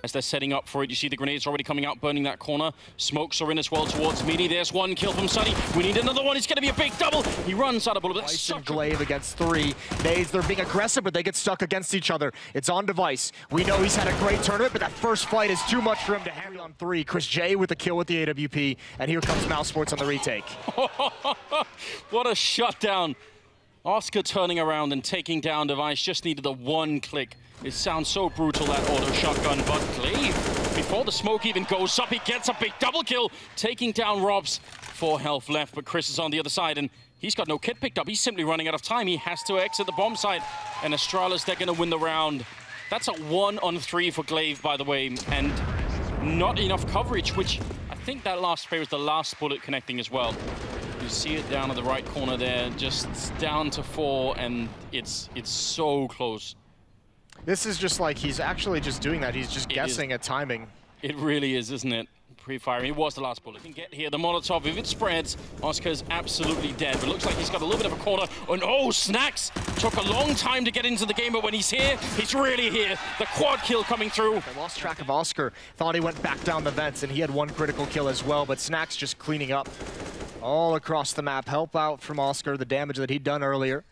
as they're setting up for it. You see the grenades already coming out, burning that corner. Smokes are in as well towards Meaty. There's one kill from Sunny. We need another one. It's going to be a big double. He runs out of bullet. That's such GLA1VE against 3. They're being aggressive, but they get stuck against each other. It's on Device. We know he's had a great tournament, but that first fight is too much for him to handle on 3. Chris J with the kill with the AWP, and here comes mousesports on the retake. What a shutdown. Oscar turning around and taking down Device. Just needed the one click. It sounds so brutal, that auto shotgun, but GLA1VE, before the smoke even goes up, he gets a big double kill, taking down robs. 4 health left, but Chris is on the other side, and he's got no kit picked up. He's simply running out of time. He has to exit the bomb site, and Astralis, they're going to win the round. That's a 1-on-3 for GLA1VE, by the way, and not enough coverage, which I think that last spray was the last bullet connecting as well. You see it down in the right corner there, just down to 4, and it's so close. This is just like he's actually just doing that. He's just guessing at timing. It really is, isn't it? Pre-firing. It was the last bullet. Can get here. The Molotov, if it spreads, Oscar's absolutely dead. But it looks like he's got a little bit of a corner. And oh, Snacks took a long time to get into the game, but when he's here, he's really here. The quad kill coming through. I lost track of Oscar. Thought he went back down the vents, and he had 1 critical kill as well. But Snacks just cleaning up all across the map. Help out from Oscar, the damage that he'd done earlier.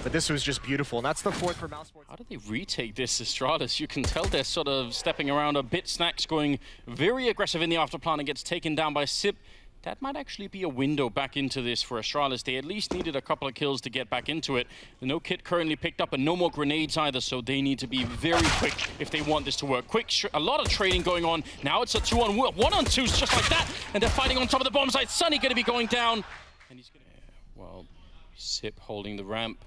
But this was just beautiful, and that's the 4th for mousesports. How do they retake this, Astralis? You can tell they're sort of stepping around a bit. Snacks going very aggressive in the afterplan and gets taken down by Sip. That might actually be a window back into this for Astralis. They at least needed a couple of kills to get back into it. No kit currently picked up, and no more grenades either, so they need to be very quick if they want this to work. A lot of trading going on. Now it's a 2-on-1, 1-on-2s just like that, and they're fighting on top of the bomb site. Sunny going to be going down. And he's going to... Well, Sip holding the ramp.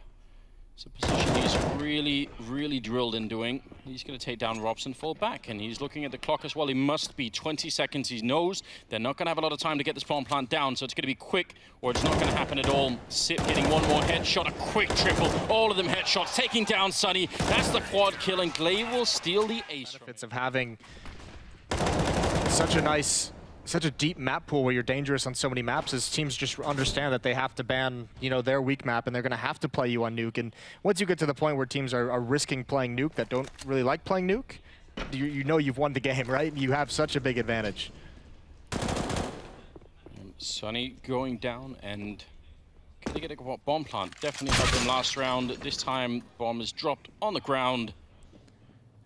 It's a position he's really drilled in doing. He's going to take down Robson, fall back, and he's looking at the clock as well. He must be 20 seconds. He knows they're not going to have a lot of time to get this bomb plant down, so it's going to be quick, or it's not going to happen at all. Sip getting one more headshot, a quick triple. All of them headshots, taking down Sunny. That's the quad kill, and GLA1VE will steal the ace. Benefits of having such a deep map pool where you're dangerous on so many maps is teams just understand that they have to ban, you know, their weak map, and they're going to have to play you on Nuke. And once you get to the point where teams are risking playing Nuke that don't really like playing Nuke, you know you've won the game, right? You have such a big advantage. Sunny going down, and can they get a bomb plant? Definitely helped them last round. This time, bomb is dropped on the ground.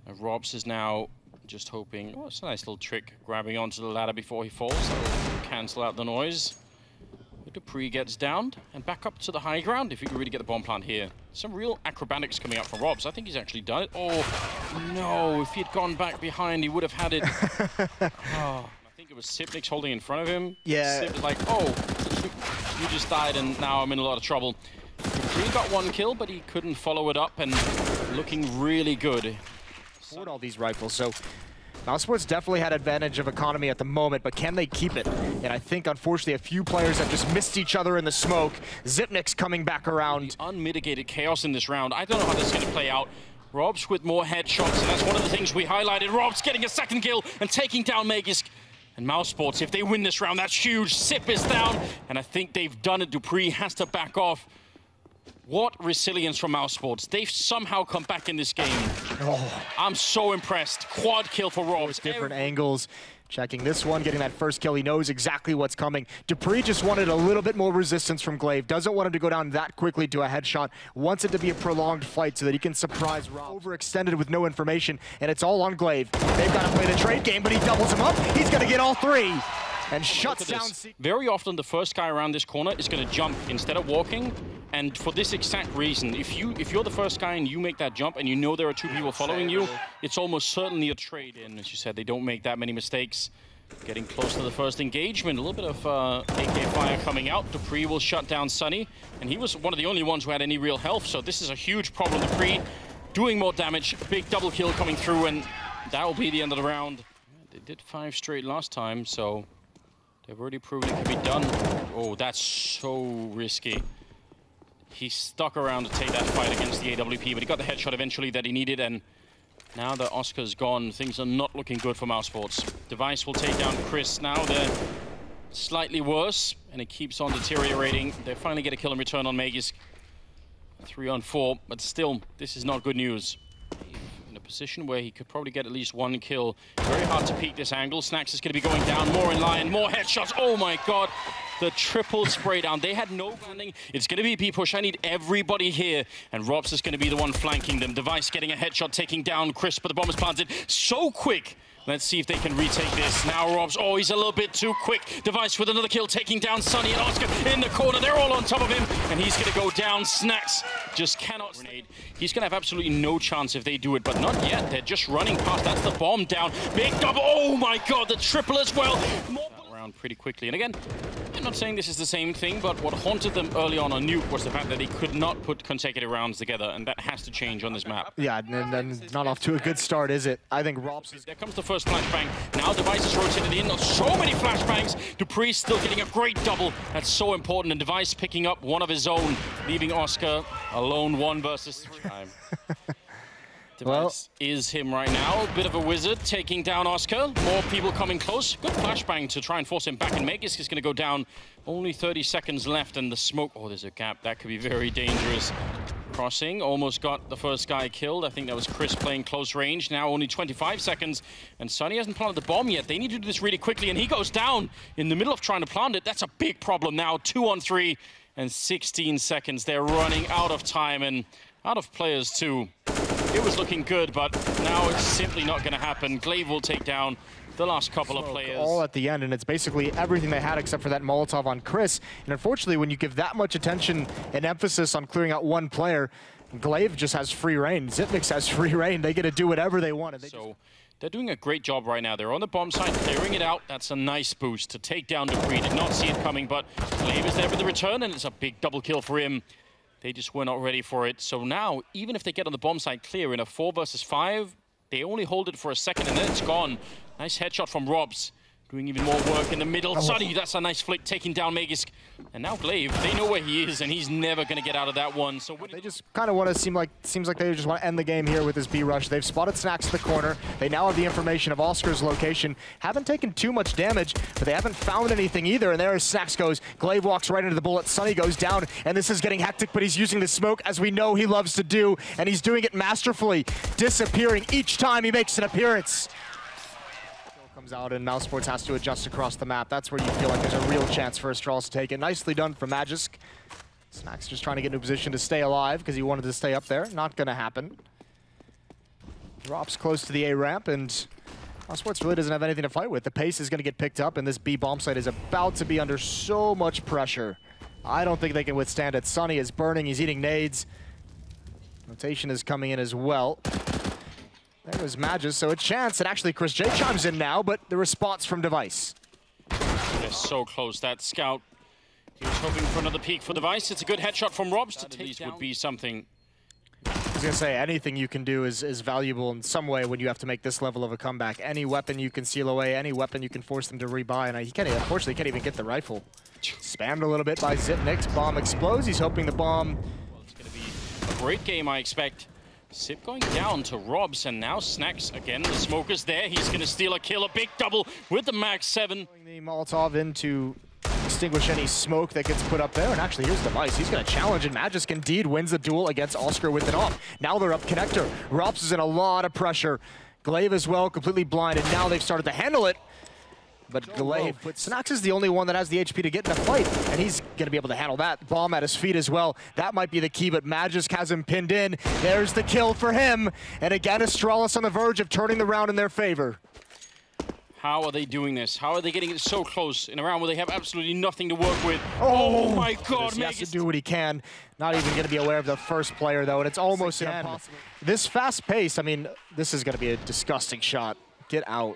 And Robs is now just hoping, oh, it's a nice little trick, grabbing onto the ladder before he falls. That'll cancel out the noise. Dupree gets down and back up to the high ground if he can really get the bomb plant here. Some real acrobatics coming out from Robs. I think he's actually done it. Oh, no, if he'd gone back behind, he would have had it. Oh, I think it was Sipnik's holding in front of him. Yeah. Sip was like, oh, you just died and now I'm in a lot of trouble. Dupree got 1 kill, but he couldn't follow it up, and looking really good. All these rifles, so mousesports definitely had advantage of economy at the moment, but can they keep it? And I think, unfortunately, a few players have just missed each other in the smoke. Zipnik's coming back around. The unmitigated chaos in this round. I don't know how this is going to play out. Robs with more headshots, and that's one of the things we highlighted. Robs getting a 2nd kill and taking down Magisk. And mousesports, if they win this round, that's huge. Sip is down, and I think they've done it. Dupree has to back off. What resilience from mousesports. They've somehow come back in this game. Oh. I'm so impressed. Quad kill for Robs. Different angles. Checking this one, getting that first kill. He knows exactly what's coming. Dupree just wanted a little bit more resistance from GLA1VE. Doesn't want him to go down that quickly to a headshot. Wants it to be a prolonged fight so that he can surprise Rob. Overextended with no information, and it's all on GLA1VE. They've got to play the trade game, but he doubles him up. He's going to get all 3. And shuts down. Very often the first guy around this corner is going to jump instead of walking, and for this exact reason, if you're the first guy and you make that jump and you know there are 2 people following you, it's almost certainly a trade. And as you said, they don't make that many mistakes. Getting close to the first engagement, a little bit of AK fire coming out. Dupree will shut down Sunny, and he was one of the only ones who had any real health, so this is a huge problem. Dupree doing more damage, big double kill coming through, and that will be the end of the round. They did 5 straight last time, so they've already proven it can be done. Oh, that's so risky. He stuck around to take that fight against the AWP, but he got the headshot eventually that he needed, and now that Oscar's gone, things are not looking good for mousesports. Device will take down Chris. Now they're slightly worse, and it keeps on deteriorating. They finally get a kill in return on Magisk. 3-on-4, but still, this is not good news. in a position where he could probably get at least one kill. Very hard to peek this angle. Snax is going to be going down, more in line, more headshots. Oh my god, the triple spray down. They had no landing. It's going to be a B-push. I need everybody here. And Robs is going to be the one flanking them. Device getting a headshot, taking down Chris, but the bomb is planted so quick. Let's see if they can retake this. Now Robs, oh, he's a little bit too quick. Device with another kill, taking down Sunny and Oscar in the corner. They're all on top of him, and he's going to go down. Snax just cannot grenade. He's going to have absolutely no chance if they do it, but not yet. They're just running past. That's the bomb down. Big double. Oh my god, the triple as well. More pretty quickly. And again, I'm not saying this is the same thing, but what haunted them early on Nuke was the fact that they could not put consecutive rounds together, and that has to change on this map. Yeah, and not off to a good start, is it? I think Robs is... There comes the first flashbang. Now Device is rotated in. So many flashbangs. Dupree still getting a great double. That's so important. And Device picking up one of his own, leaving Oscar alone 1 versus 3. Device is him right now. A bit of a wizard taking down Oscar. More people coming close. Good flashbang to try and force him back. And Megis is going to go down. Only 30 seconds left. And the smoke. Oh, there's a gap. That could be very dangerous. Crossing. Almost got the first guy killed. I think that was Chris playing close range. Now only 25 seconds. And Sunny hasn't planted the bomb yet. They need to do this really quickly. And he goes down in the middle of trying to plant it. That's a big problem now. 2 on 3 and 16 seconds. They're running out of time and out of players too. It was looking good, but now it's simply not going to happen. GLA1VE will take down the last couple of players. All at the end, and it's basically everything they had except for that Molotov on Chris. And unfortunately, when you give that much attention and emphasis on clearing out one player, GLA1VE just has free reign. Xyp9x has free reign. They get to do whatever they want. And they're doing a great job right now. They're on the bomb site, clearing it out. That's a nice boost to take down Dupree. Did not see it coming, but GLA1VE is there for the return, and it's a big double kill for him. They just were not ready for it. So now, even if they get on the bomb site clear in a 4 versus 5, they only hold it for a second and then it's gone. Nice headshot from Robs. Doing even more work in the middle. Oh. Sunny, that's a nice flick, taking down Megis. And now GLA1VE, they know where he is, and he's never going to get out of that one. So they just kind of want to seems like they just want to end the game here with this B rush. They've spotted Snax in the corner. They now have the information of Oscar's location. Haven't taken too much damage, but they haven't found anything either. And there Snax goes. GLA1VE walks right into the bullet. Sunny goes down, and this is getting hectic, but he's using the smoke, as we know he loves to do, and he's doing it masterfully, disappearing each time he makes an appearance. Out, and mousesports has to adjust across the map. That's where you feel like there's a real chance for Astralis to take it. Nicely done from Magisk. Snax just trying to get into a position to stay alive because he wanted to stay up there. Not going to happen. Drops close to the A ramp, and mousesports really doesn't have anything to fight with. The pace is going to get picked up, and this B bomb site is about to be under so much pressure. I don't think they can withstand it. Sunny is burning. He's eating nades. Rotation is coming in as well. There was Magisk, so a chance, and actually Chris J chimes in now, but the response from Device. They're so close, that scout. He was hoping for another peek for Device. It's a good headshot from Robs to take down. Would be something. I was going to say, anything you can do is valuable in some way when you have to make this level of a comeback. Any weapon you can seal away, any weapon you can force them to rebuy, and unfortunately, can't even get the rifle. Spammed a little bit by Xyp9x. Bomb explodes. He's hoping the bomb... Well, it's going to be a great game, I expect. Sip going down to Robs, and now Snax again. The smoker's there. He's going to steal a kill. A big double with the Max 7. The Molotov in to extinguish any smoke that gets put up there. And actually, here's Device. He's going to challenge, and Magisk indeed wins the duel against Oscar with it off. Now they're up connector. Robs is in a lot of pressure. GLA1VE as well, completely blind, and now they've started to handle it. But GLA1VE, Snax is the only one that has the HP to get in the fight, and he's going to be able to handle that. Bomb at his feet as well. That might be the key, but Magisk has him pinned in. There's the kill for him. And again, Astralis on the verge of turning the round in their favor. How are they doing this? How are they getting it so close in a round where they have absolutely nothing to work with? Oh my god, he has to do what he can. Not even going to be aware of the first player, though, and it's almost impossible. This fast pace, I mean, this is going to be a disgusting shot. Get out.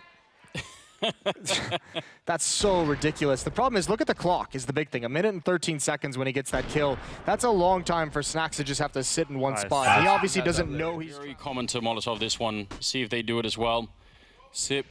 That's so ridiculous. The problem is, look at the clock is the big thing. 1 minute and 13 seconds when he gets that kill. That's a long time for Snax to just have to sit in one spot. He obviously doesn't know he's... Very common to Molotov this one. See if they do it as well. Sip,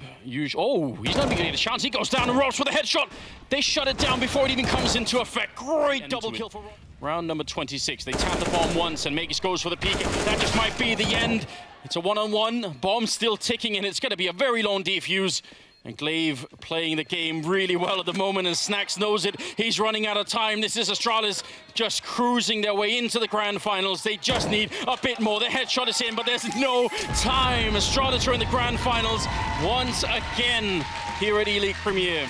oh, he's not even getting a chance. He goes down and Robs with a headshot. They shut it down before it even comes into effect. Great double kill for Robs. Round number 26. They tap the bomb once and Megis goes for the peek. That just might be the end. It's a one-on-one. Bomb still ticking, and it's going to be a very long defuse. And GLA1VE playing the game really well at the moment, and Snacks knows it. He's running out of time. This is Astralis just cruising their way into the grand finals. They just need a bit more. The headshot is in, but there's no time. Astralis are in the grand finals once again here at ELeague Premier.